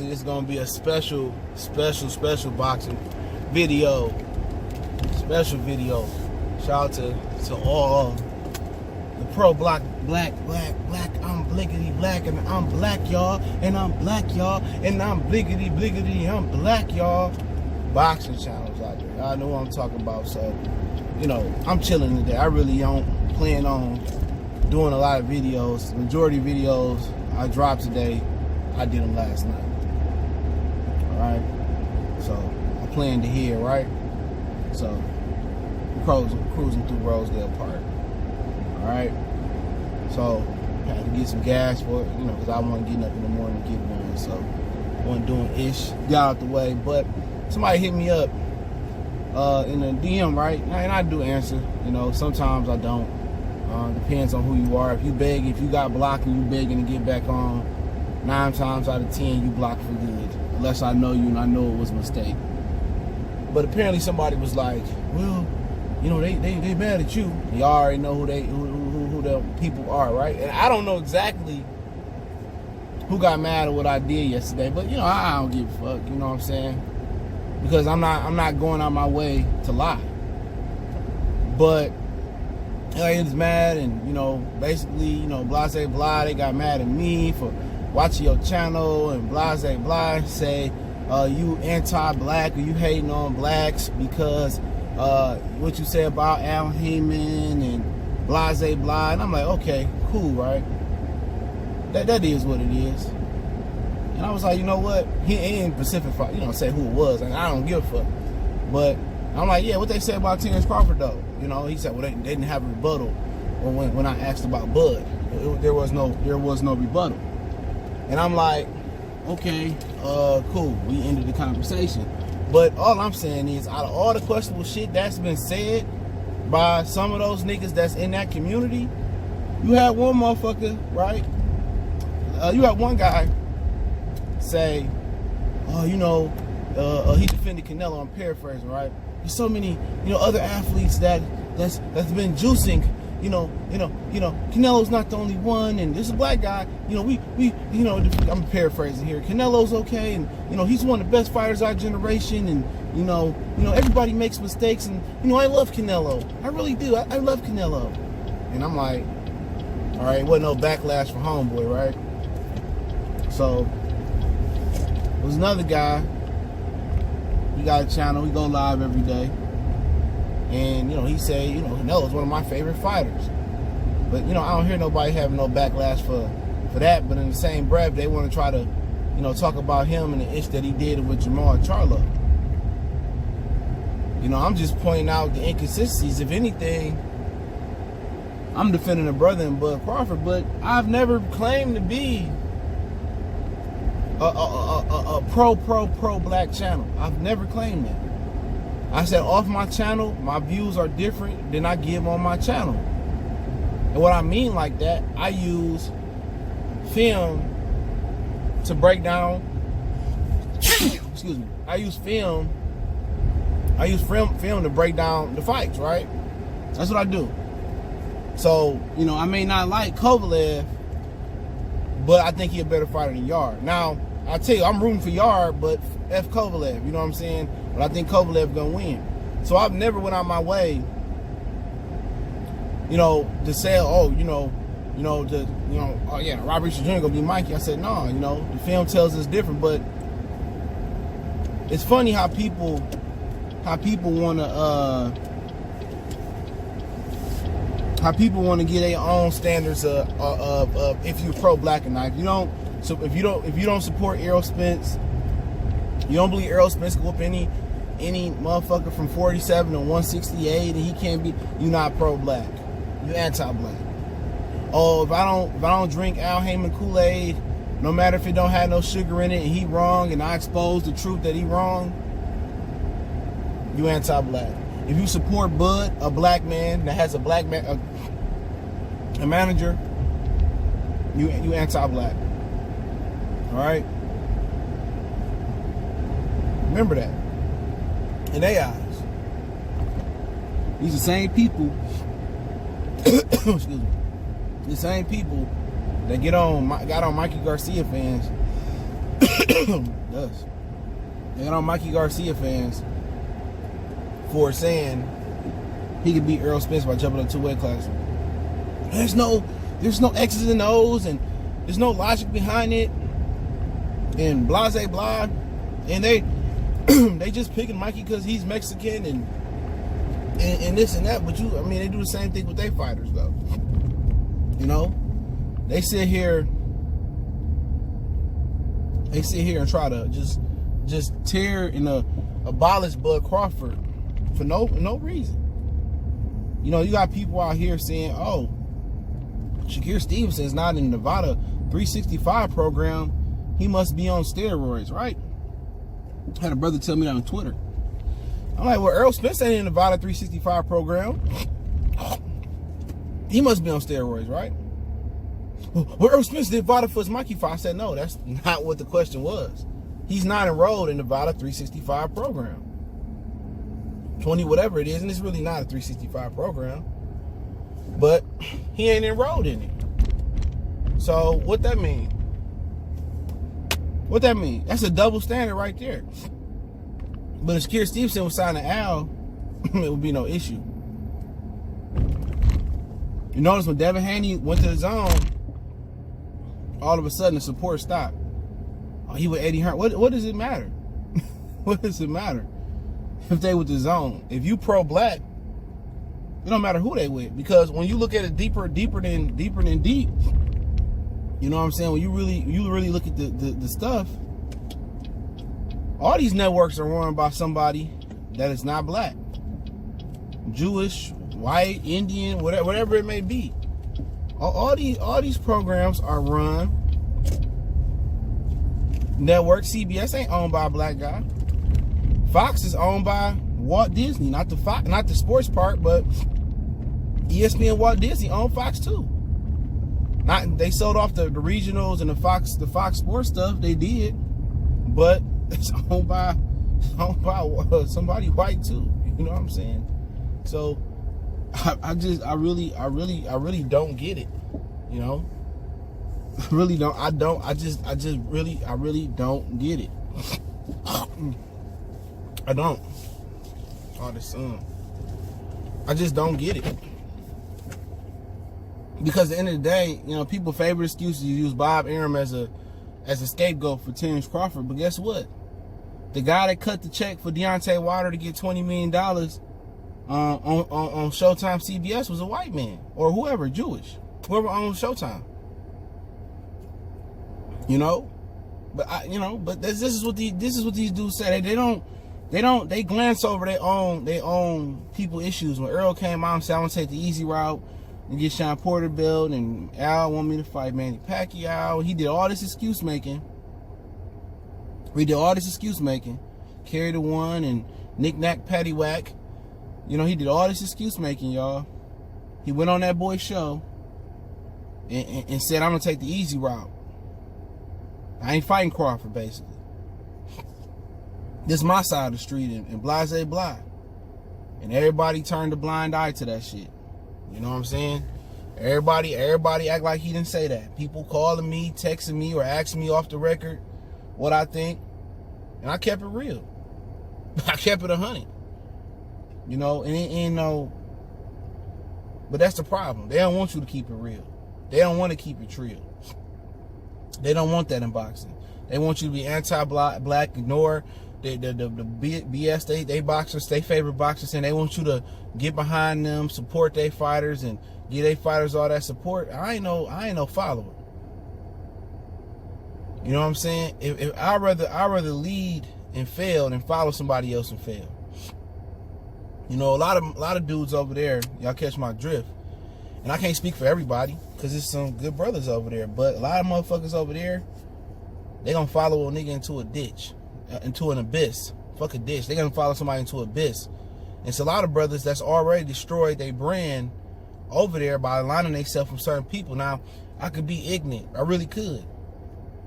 Actually, it's gonna be a special boxing video. Special video. Shout out to all the pro black. I'm bliggity black and I'm black, y'all. And I'm black, y'all. And I'm bliggity. I'm black, y'all. Boxing channels out there. Y'all know what I'm talking about. So, you know, I'm chilling today. I really don't plan on doing a lot of videos. The majority of videos I dropped today, I did them last night. Alright? So, I plan to hear, right? So, cruising through Rosedale Park. Alright? So, I had to get some gas for it, you know, because I wasn't getting up in the morning to get one. So, I wasn't doing ish. Got out the way. But somebody hit me up in a DM, right? And I do answer. You know, sometimes I don't. Depends on who you are. If you got blocked and you begging to get back on, 9 times out of 10 you block for good. Unless I know you and I know it was a mistake. But apparently somebody was like, well, you know, they mad at you. You already know who the people are, right? And I don't know exactly who got mad at what I did yesterday, but you know, I don't give a fuck, you know what I'm saying? Because I'm not going out my way to lie. But aliens mad, and you know, basically, you know, blase blah, they got mad at me for watching your channel, and blase blah say you anti-black or you hating on blacks because what you say about Haymon and blase blah. And I'm like, okay, cool, right? That is what it is. And I was like, you know what? He ain't specific, you know, say who it was, and I don't give a fuck. But I'm like, yeah, what they say about Terrence Crawford though? You know, he said, well, they didn't have a rebuttal when I asked about Bud. There was no rebuttal. And I'm like, okay, cool. We ended the conversation. But all I'm saying is, out of all the questionable shit that's been said by some of those niggas that's in that community, you had one motherfucker, right? You had one guy say, oh, you know, he defended Canelo. I'm paraphrasing, right? There's so many, you know, other athletes that's been juicing. You know, Canelo's not the only one, and this is a black guy. You know, we, you know, I'm paraphrasing here. Canelo's okay, and you know, he's one of the best fighters of our generation, and you know, everybody makes mistakes, and you know, I love Canelo. I really do. I love Canelo. And I'm like, all right, wasn't no backlash for homeboy, right? So there was another guy. He got a channel. He go live every day. And, you know, he said, you know, Canelo's one of my favorite fighters. But, you know, I don't hear nobody having no backlash for that. But in the same breath, they want to try to, you know, talk about him and the ish that he did with Jamal Charlo. You know, I'm just pointing out the inconsistencies. If anything, I'm defending a brother in Bud Crawford, but I've never claimed to be a pro black channel. I've never claimed that. I said off my channel, my views are different than I give on my channel. And what I mean like that, I use film to break down, excuse me, I use film to break down the fights, right? That's what I do. So, you know, I may not like Kovalev, but I think he's a better fighter than Yard. Now, I tell you, I'm rooting for Yard, but F Kovalev, you know what I'm saying? But I think Kovalev gonna win. So I've never went out my way, you know, to say, oh, oh yeah, Robert Richard Jr. gonna be Mikey. I said, no, you know, the film tells us different. But it's funny how people wanna get their own standards of if you're pro black or not. If you don't support Errol Spence, you don't believe Errol Spence can whoop any motherfucker from 47 to 168 and he can't be, you're not pro black. You're anti-black. Oh, if I don't drink Al Haymon Kool-Aid, no matter if it don't have no sugar in it and he wrong and I expose the truth that he wrong, you anti-black. If you support Bud, a black man that has a black man, a manager, you anti-black. All right. Remember that. In their eyes, these are the same people. Excuse me. The same people that got on Mikey Garcia fans Does. They got on Mikey Garcia fans for saying he could beat Errol Spence by jumping up 2 weight classes. There's no X's and O's, and there's no logic behind it, and blah blah blah. And they just picking Mikey because he's Mexican and this and that. But they do the same thing with their fighters though. You know, they sit here and try to just tear and abolish Bud Crawford for no reason. You know, you got people out here saying, oh, Shakur Stevenson's not in the Nevada 365 program. He must be on steroids, right? I had a brother tell me that on Twitter. I'm like, well, Errol Spence ain't in the Nevada 365 program. He must be on steroids, right? Well, Errol Spence did Nevada for his Mikey fight. I said, no, that's not what the question was. He's not enrolled in the Nevada 365 program. 20 whatever it is, and it's really not a 365 program. But he ain't enrolled in it. So what that mean? What that mean? That's a double standard right there. But if Shakur Stevenson was signed to Al, it would be no issue. You notice when Devin Haney went to the zone, all of a sudden the support stopped. Oh, he with Eddie Hearn. What does it matter? What does it matter if they with the zone? If you pro-black, it don't matter who they with, because when you look at it deeper than deep, you know what I'm saying? When you really look at the stuff, all these networks are run by somebody that is not black, Jewish, white, Indian, whatever it may be. All these programs are run. Network CBS ain't owned by a black guy. Fox is owned by Walt Disney, not the sports part, but ESPN, Walt Disney owned Fox too. They sold off the regionals and the Fox Sports stuff. They did, but it's owned by somebody white too. You know what I'm saying? So I really don't get it. You know, I really don't. I really don't get it. I don't. Oh, the sun. I just don't get it. Because at the end of the day, you know, people's favorite excuse is to use Bob Arum as a scapegoat for Terrence Crawford. But guess what? The guy that cut the check for Deontay Wilder to get $20 million on Showtime CBS was a white man, or whoever, Jewish, whoever owned Showtime. You know, but this is what these dudes say. They glance over their own people issues. When Errol came out and said, I want to take the easy route and get Sean Porter belt, and Al want me to fight Manny Pacquiao. He did all this excuse making. Carry the one and knick-knack, paddywhack. You know, he did all this excuse making, y'all. He went on that boy's show and said, I'm going to take the easy route. I ain't fighting Crawford, basically. This is my side of the street, and blase blah. And everybody turned a blind eye to that shit. You know what I'm saying? Everybody act like he didn't say that. People calling me, texting me, or asking me off the record what I think. And I kept it real. I kept it 100. You know, and but that's the problem. They don't want you to keep it real. They don't want to keep it real. They don't want that in boxing. They want you to be anti-black, ignore the BS they boxers, they favorite boxers, and they want you to get behind them, support their fighters, and give their fighters all that support. I ain't no follower. You know what I'm saying? If I'd rather lead and fail than follow somebody else and fail. You know, a lot of dudes over there, y'all catch my drift. And I can't speak for everybody, because there's some good brothers over there. But a lot of motherfuckers over there, they gonna follow a nigga into a ditch, into an abyss. Fuck a ditch. They gonna follow somebody into an abyss. And it's a lot of brothers that's already destroyed their brand over there by aligning themselves from certain people. Now, I could be ignorant. I really could.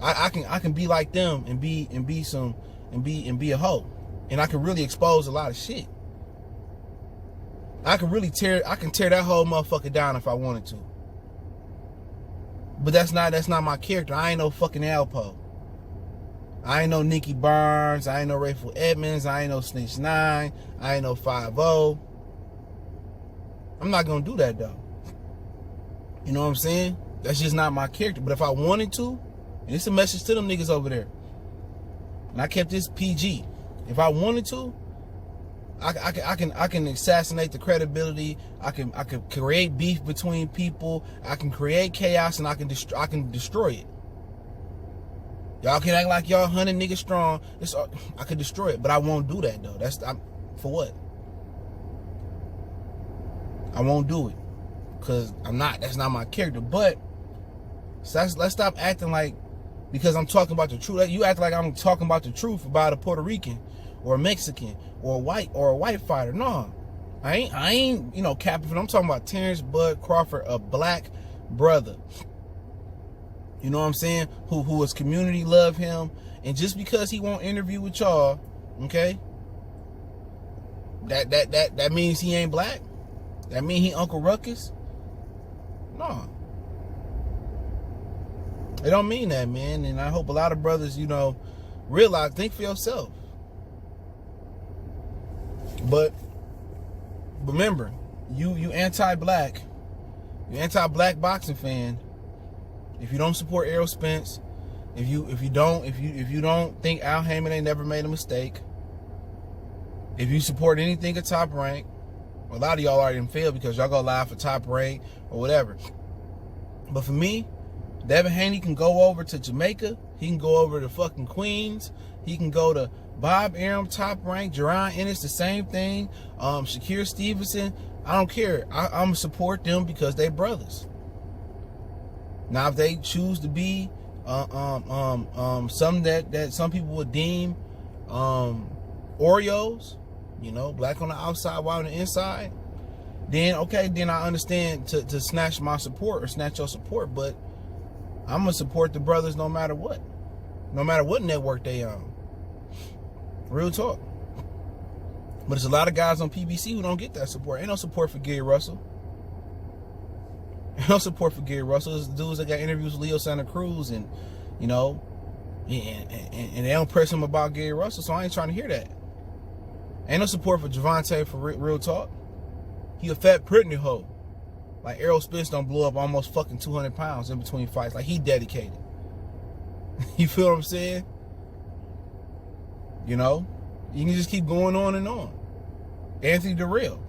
I can be like them and be a hoe. And I can really expose a lot of shit. I can tear that whole motherfucker down if I wanted to. But that's not my character. I ain't no fucking Alpo. I ain't no Nikki Barnes. I ain't no Rayful Edmonds. I ain't no Snitch 9. I ain't no 5-0. I'm not going to do that, though. You know what I'm saying? That's just not my character. But if I wanted to, and it's a message to them niggas over there, and I kept this PG. If I wanted to, I can assassinate the credibility. I can create beef between people. I can create chaos, and I can destroy it. Y'all can act like y'all 100 niggas strong. I could destroy it, but I won't do that though. For what? I won't do it because I'm not. That's not my character. But let's stop acting like because I'm talking about the truth. You act like I'm talking about the truth about a Puerto Rican or a Mexican or a white fighter. No, I ain't capping. I'm talking about Terrence Bud Crawford, a black brother. You know what I'm saying? Who his community love him, and just because he won't interview with y'all, okay? That means he ain't black. That mean he Uncle Ruckus. No, it don't mean that, man. And I hope a lot of brothers, realize, think for yourself. But remember, you anti-black, you anti-black boxing fan. If you don't support Errol Spence, if you don't think Al Haymon ain't never made a mistake, if you support anything at Top Rank, a lot of y'all already failed because y'all go live for Top Rank or whatever. But for me, Devin Haney can go over to Jamaica. He can go over to fucking Queens. He can go to Bob Arum, Top Rank, Jerron Ennis, the same thing. Shakir Stevenson. I don't care. I'm gonna support them because they brothers. Now, if they choose to be some that some people would deem Oreos, black on the outside, white on the inside, then okay, then I understand to snatch my support or snatch your support. But I'm gonna support the brothers no matter what network they on. Real talk. But there's a lot of guys on PBC who don't get that support. Ain't no support for Gary Russell. No support for Gary Russell. There's dudes that got interviews with Leo Santa Cruz and they don't press him about Gary Russell, so I ain't trying to hear that. Ain't no support for Javante for real talk. He a fat pregnant hoe. Like Errol Spence don't blow up almost fucking 200 pounds in between fights. Like he dedicated. You feel what I'm saying? You can just keep going on and on. Anthony Durrell.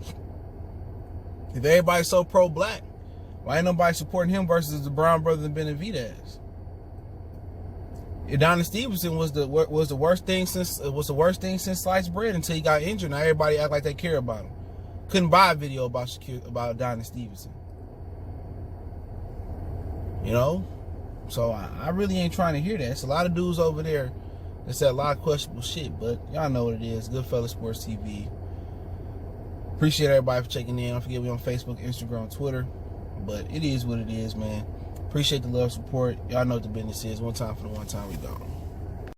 If everybody's so pro-black, why ain't nobody supporting him versus the Brown brothers and Benavidez? Adonis Stevenson was the worst thing since sliced bread until he got injured. Now everybody act like they care about him. Couldn't buy a video about Adonis Stevenson. So I really ain't trying to hear that. It's a lot of dudes over there that said a lot of questionable shit, but y'all know what it is. Goodfellas Sports TV. Appreciate everybody for checking in. Don't forget we on Facebook, Instagram, Twitter. But it is what it is, man. Appreciate the love, support. Y'all know what the business is. One time for the one time we gone.